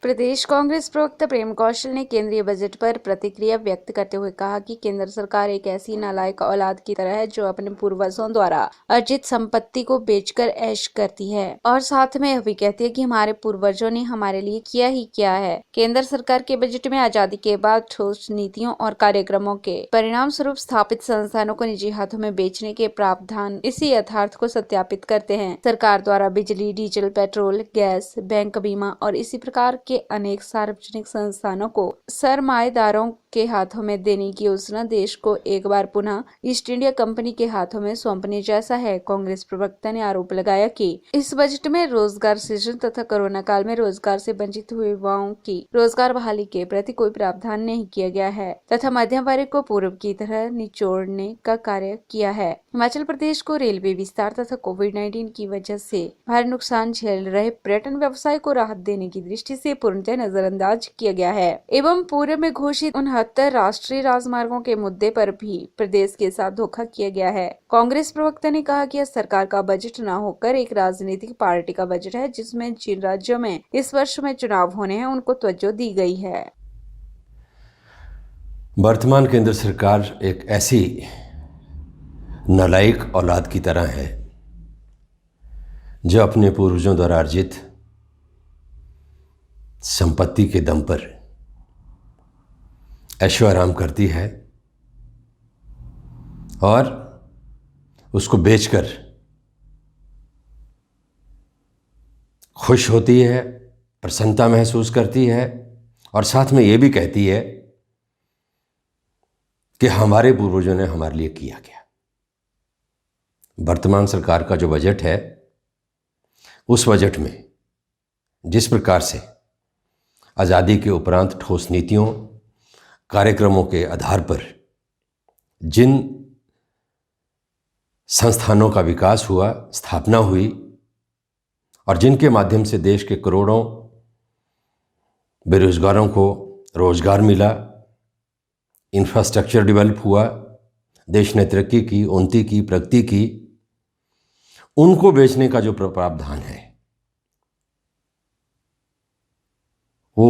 प्रदेश कांग्रेस प्रवक्ता प्रेम कौशल ने केंद्रीय बजट पर प्रतिक्रिया व्यक्त करते हुए कहा कि केंद्र सरकार एक ऐसी नालायक औलाद की तरह है जो अपने पूर्वजों द्वारा अर्जित संपत्ति को बेचकर ऐश करती है और साथ में यह भी कहती है कि हमारे पूर्वजों ने हमारे लिए किया ही क्या है। केंद्र सरकार के बजट में आजादी के बाद ठोस नीतियों और कार्यक्रमों के परिणाम स्वरूप स्थापित संस्थानों को निजी हाथों में बेचने के प्रावधान इसी यथार्थ को सत्यापित करते हैं। सरकार द्वारा बिजली, डीजल, पेट्रोल, गैस, बैंक, बीमा और इसी प्रकार के अनेक सार्वजनिक संस्थानों को सरमाएदारों के हाथों में देने की योजना देश को एक बार पुनः ईस्ट इंडिया कंपनी के हाथों में सौंपने जैसा है। कांग्रेस प्रवक्ता ने आरोप लगाया कि इस बजट में रोजगार सृजन तथा कोरोना काल में रोजगार से वंचित हुए युवाओं की रोजगार बहाली के प्रति कोई प्रावधान नहीं किया गया है तथा मध्यम वर्ग को पूर्व की तरह निचोड़ने का कार्य किया है। हिमाचल प्रदेश को रेलवे विस्तार तथा कोविड-19 की वजह से भारी नुकसान झेल रहे पर्यटन व्यवसाय को राहत देने की दृष्टि से पूर्णतः नजरअंदाज किया गया है एवं पूर्व में घोषित 69 राष्ट्रीय राजमार्गों के मुद्दे पर भी प्रदेश के साथ धोखा किया गया है। कांग्रेस प्रवक्ता ने कहा कि यह सरकार का बजट न होकर एक राजनीतिक पार्टी का बजट है जिसमें जिन राज्यों में इस वर्ष में चुनाव होने हैं उनको तवज्जो दी गई है। वर्तमान केंद्र सरकार एक ऐसी नालायक औलाद की तरह है जो अपने पूर्वजों द्वारा अर्जित संपत्ति के दम पर ऐशो आराम करती है और उसको बेचकर खुश होती है, प्रसन्नता महसूस करती है और साथ में ये भी कहती है कि हमारे पूर्वजों ने हमारे लिए किया क्या। वर्तमान सरकार का जो बजट है उस बजट में जिस प्रकार से आज़ादी के उपरांत ठोस नीतियों, कार्यक्रमों के आधार पर जिन संस्थानों का विकास हुआ, स्थापना हुई और जिनके माध्यम से देश के करोड़ों बेरोजगारों को रोजगार मिला, इंफ्रास्ट्रक्चर डेवलप हुआ, देश ने तरक्की की, उन्नति की, प्रगति की, उनको बेचने का जो प्रावधान है वो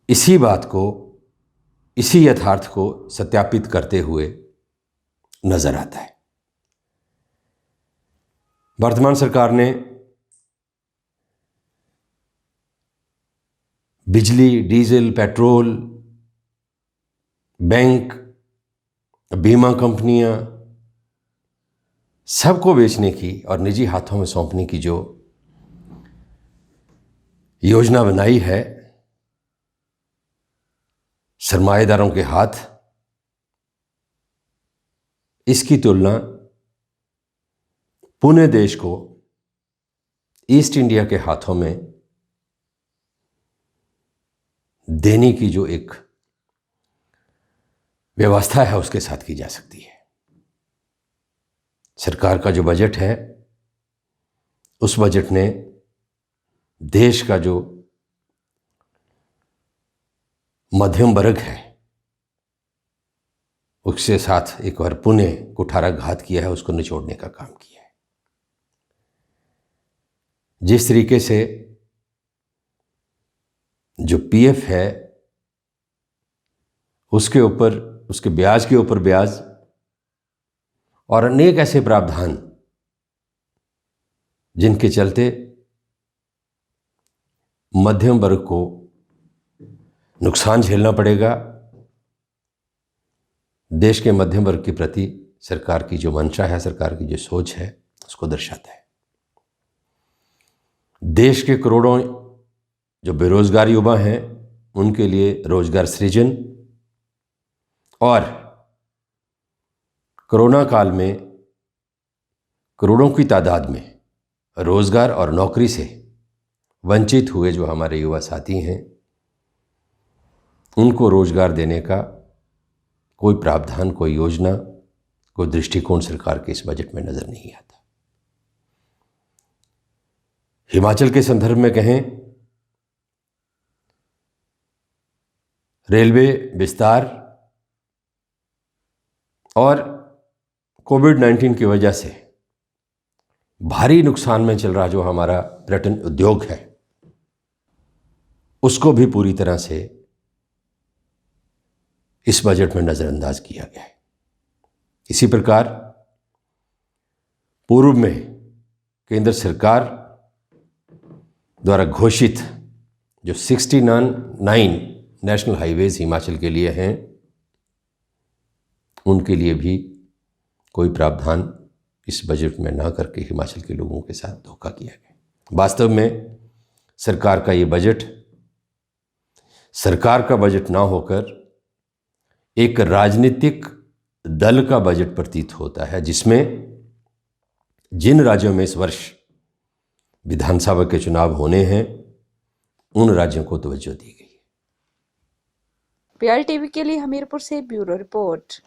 इसी बात को, इसी यथार्थ को सत्यापित करते हुए नजर आता है। वर्तमान सरकार ने बिजली, डीजल, पेट्रोल, बैंक, बीमा कंपनियां सबको बेचने की और निजी हाथों में सौंपने की जो योजना बनाई है, सरमाएदारों के हाथ, इसकी तुलना पुणे देश को ईस्ट इंडिया के हाथों में देने की जो एक व्यवस्था है उसके साथ की जा सकती है। सरकार का जो बजट है उस बजट ने देश का जो मध्यम वर्ग है उसके साथ एक बार पुनः कुठाराघात किया है, उसको निचोड़ने का काम किया है। जिस तरीके से जो पीएफ है उसके ऊपर, उसके ब्याज के ऊपर ब्याज और अनेक ऐसे प्रावधान जिनके चलते मध्यम वर्ग को नुकसान झेलना पड़ेगा, देश के मध्यम वर्ग के प्रति सरकार की जो मंशा है, सरकार की जो सोच है उसको दर्शाता है। देश के करोड़ों जो बेरोजगार युवा हैं उनके लिए रोजगार सृजन और कोरोना काल में करोड़ों की तादाद में रोजगार और नौकरी से वंचित हुए जो हमारे युवा साथी हैं उनको रोजगार देने का कोई प्रावधान, कोई योजना, कोई दृष्टिकोण सरकार के इस बजट में नजर नहीं आता। हिमाचल के संदर्भ में कहें, रेलवे विस्तार और कोविड-19 की वजह से भारी नुकसान में चल रहा जो हमारा पर्यटन उद्योग है उसको भी पूरी तरह से इस बजट में नज़रअंदाज किया गया है। इसी प्रकार पूर्व में केंद्र सरकार द्वारा घोषित जो 69 नेशनल हाईवेज हिमाचल के लिए हैं, उनके लिए भी कोई प्रावधान इस बजट में ना करके हिमाचल के लोगों के साथ धोखा किया गया। वास्तव में सरकार का ये बजट सरकार का बजट ना होकर एक राजनीतिक दल का बजट प्रतीत होता है, जिसमें जिन राज्यों में इस वर्ष विधानसभा के चुनाव होने हैं उन राज्यों को तवज्जो दी गई है। PL TV के लिए हमीरपुर से ब्यूरो रिपोर्ट।